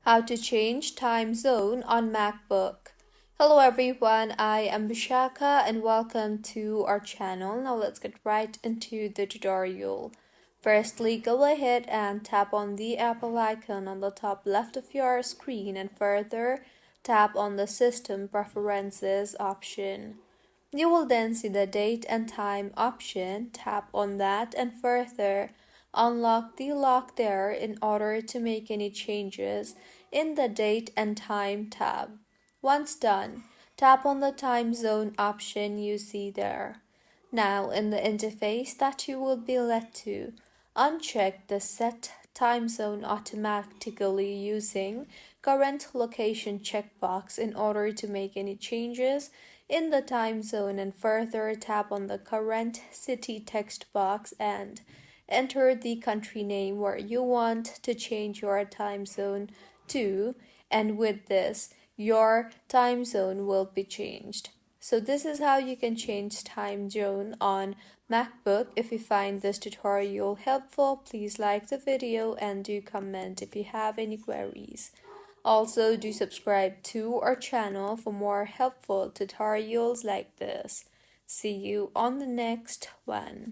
How to change time zone on MacBook. Hello everyone, I am Bishaka and welcome to our channel. Now let's get right into the tutorial. Firstly, go ahead and tap on the Apple icon on the top left of your screen and further tap on the System Preferences option. You will then see the date and time option. Tap on that and further unlock the lock there in order to make any changes in the date and time tab. Once done, tap on the time zone option you see there. Now in the interface that you will be led to, uncheck the Set Time Zone automatically using Current Location checkbox in order to make any changes in the time zone, and further tap on the Current City text box and enter the country name where you want to change your time zone to, and with this, your time zone will be changed. So this is how you can change time zone on MacBook. If you find this tutorial helpful, please like the video and do comment if you have any queries. Also, do subscribe to our channel for more helpful tutorials like this. See you on the next one.